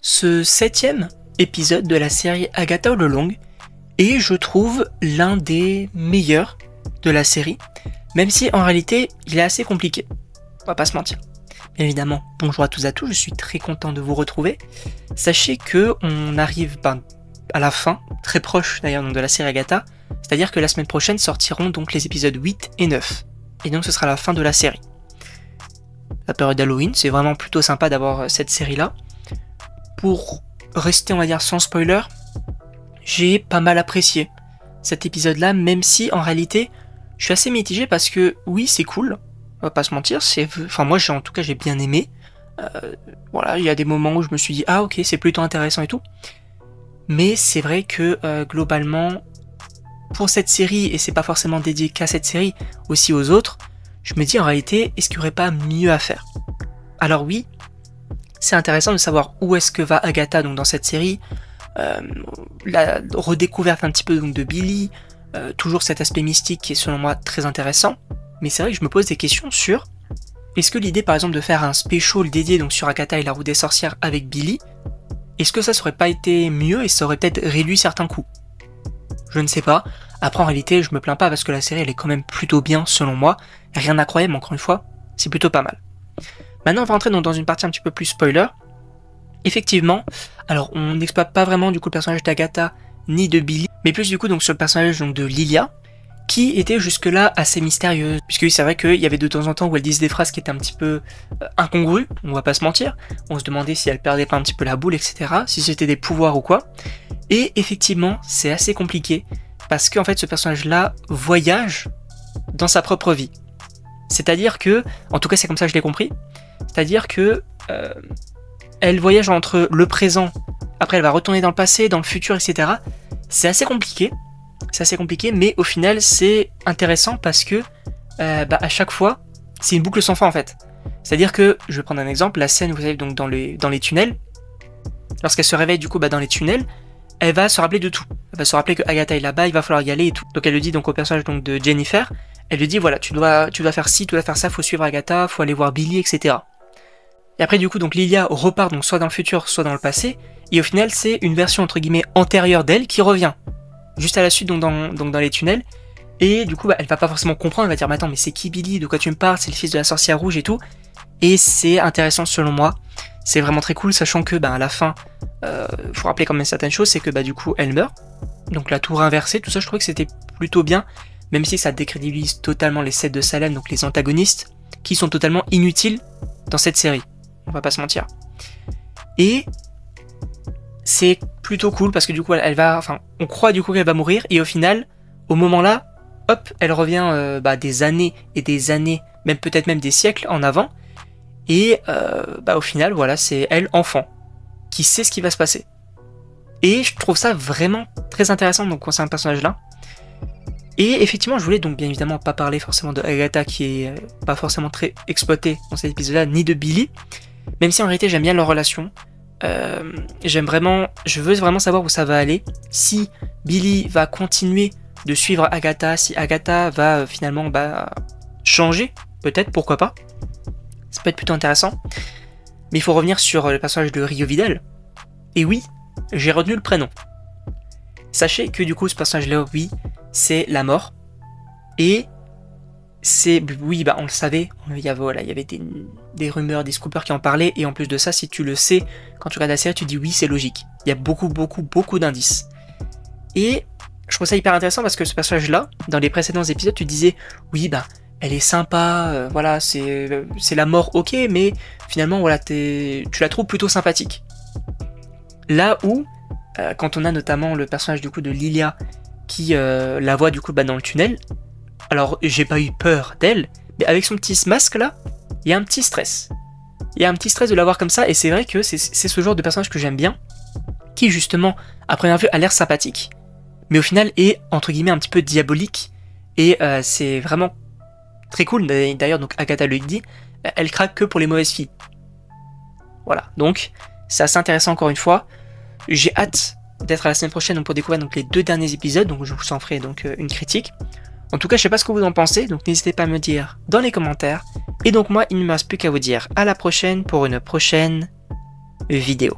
ce 7e épisode de la série Agatha All Along est, je trouve, l'un des meilleurs de la série, même si en réalité il est assez compliqué, on va pas se mentir. Bien évidemment, bonjour à tous et à tous, je suis très content de vous retrouver. Sachez que on arrive à la fin, très proche d'ailleurs de la série Agatha, c'est-à-dire que la semaine prochaine sortiront donc les épisodes 8 et 9, et donc ce sera la fin de la série. La période d'Halloween, c'est vraiment plutôt sympa d'avoir cette série-là. Pour rester, on va dire, sans spoiler, j'ai pas mal apprécié cet épisode-là, même si en réalité, je suis assez mitigé parce que oui, c'est cool, on va pas se mentir, enfin moi en tout cas j'ai bien aimé. Voilà, il y a des moments où je me suis dit ah ok, c'est plutôt intéressant et tout. Mais c'est vrai que globalement, pour cette série, et c'est pas forcément dédié qu'à cette série, aussi aux autres, je me dis en réalité, est-ce qu'il n'y aurait pas mieux à faire? Alors oui, c'est intéressant de savoir où est-ce que va Agatha donc dans cette série, la redécouverte un petit peu donc de Billy, toujours cet aspect mystique qui est selon moi très intéressant, mais c'est vrai que je me pose des questions sur est-ce que l'idée par exemple de faire un special dédié donc sur Agatha et la roue des sorcières avec Billy, est-ce que ça aurait pas été mieux et ça aurait peut-être réduit certains coups? Je ne sais pas. Après en réalité je me plains pas parce que la série elle est quand même plutôt bien selon moi, rien d'incroyable mais encore une fois, c'est plutôt pas mal. Maintenant on va entrer dans une partie un petit peu plus spoiler. Effectivement, alors on n'exploite pas vraiment du coup le personnage d'Agatha ni de Billy, mais plus du coup donc sur le personnage donc de Lilia, qui était jusque-là assez mystérieuse, puisque c'est vrai qu'il y avait de temps en temps où elle disait des phrases qui étaient un petit peu incongrues, on va pas se mentir, on se demandait si elle perdait pas un petit peu la boule, etc., si c'était des pouvoirs ou quoi, et effectivement c'est assez compliqué, parce qu'en fait ce personnage-là voyage dans sa propre vie. C'est-à-dire que, en tout cas c'est comme ça que je l'ai compris, c'est-à-dire que elle voyage entre le présent, après elle va retourner dans le passé, dans le futur, etc. C'est assez compliqué, mais au final c'est intéressant parce que à chaque fois c'est une boucle sans fin en fait. C'est-à-dire que, je vais prendre un exemple, la scène vous savez donc dans les tunnels, lorsqu'elle se réveille du coup dans les tunnels, elle va se rappeler de tout. Elle va se rappeler que Agatha est là-bas, il va falloir y aller et tout. Donc elle le dit donc au personnage donc de Jennifer, elle lui dit voilà tu dois faire ci, tu dois faire ça, faut suivre Agatha, faut aller voir Billy, etc. Et après du coup donc Lilia repart donc soit dans le futur soit dans le passé, et au final c'est une version entre guillemets antérieure d'elle qui revient juste à la suite donc dans les tunnels, et du coup elle va pas forcément comprendre, elle va dire mais attends mais c'est qui Billy, de quoi tu me parles, c'est le fils de la sorcière rouge et tout, et c'est intéressant selon moi, c'est vraiment très cool, sachant que à la fin, faut rappeler quand même certaines choses, c'est que du coup elle meurt, donc la tour inversée, tout ça je trouvais que c'était plutôt bien, même si ça décrédibilise totalement les 7 de Salem, donc les antagonistes, qui sont totalement inutiles dans cette série, on va pas se mentir. Et c'est plutôt cool parce que du coup on croit du coup qu'elle va mourir, et au final, au moment là, hop, elle revient des années et des années, même peut-être même des siècles en avant, et au final voilà, c'est elle enfant qui sait ce qui va se passer. Et je trouve ça vraiment très intéressant donc concernant ce personnage là. Et effectivement je voulais donc bien évidemment pas parler forcément de Agatha qui est pas forcément très exploitée dans cet épisode là, ni de Billy, même si en réalité j'aime bien leur relation. Je veux vraiment savoir où ça va aller, si Billy va continuer de suivre Agatha, si Agatha va finalement changer, peut-être, pourquoi pas, ça peut être plutôt intéressant. Mais il faut revenir sur le personnage de Rio Vidal, et oui, j'ai retenu le prénom. Sachez que du coup ce personnage là, oui, c'est la mort, et c'est, oui, on le savait, il y avait des rumeurs, des scoopers qui en parlaient, et en plus de ça, si tu le sais, quand tu regardes la série, tu dis oui, c'est logique. Il y a beaucoup d'indices. Et je trouve ça hyper intéressant parce que ce personnage-là, dans les précédents épisodes, tu disais, oui, elle est sympa, voilà, c'est la mort, ok, mais finalement, voilà, tu la trouves plutôt sympathique. Là où, quand on a notamment le personnage du coup de Lilia, qui la voit du coup dans le tunnel, alors j'ai pas eu peur d'elle, mais avec son petit masque là, il y a un petit stress. Il y a un petit stress de la voir comme ça, et c'est vrai que c'est ce genre de personnage que j'aime bien, qui justement, à première vue, a l'air sympathique, mais au final est, entre guillemets, un petit peu diabolique, et c'est vraiment très cool. D'ailleurs, donc Agatha le dit, elle craque que pour les mauvaises filles. Voilà, donc c'est assez intéressant encore une fois. J'ai hâte d'être à la semaine prochaine donc, pour découvrir donc, les 2 derniers épisodes, donc je vous en ferai donc une critique. En tout cas, je sais pas ce que vous en pensez, donc n'hésitez pas à me dire dans les commentaires. Et donc moi, il ne me reste plus qu'à vous dire à la prochaine pour une prochaine vidéo.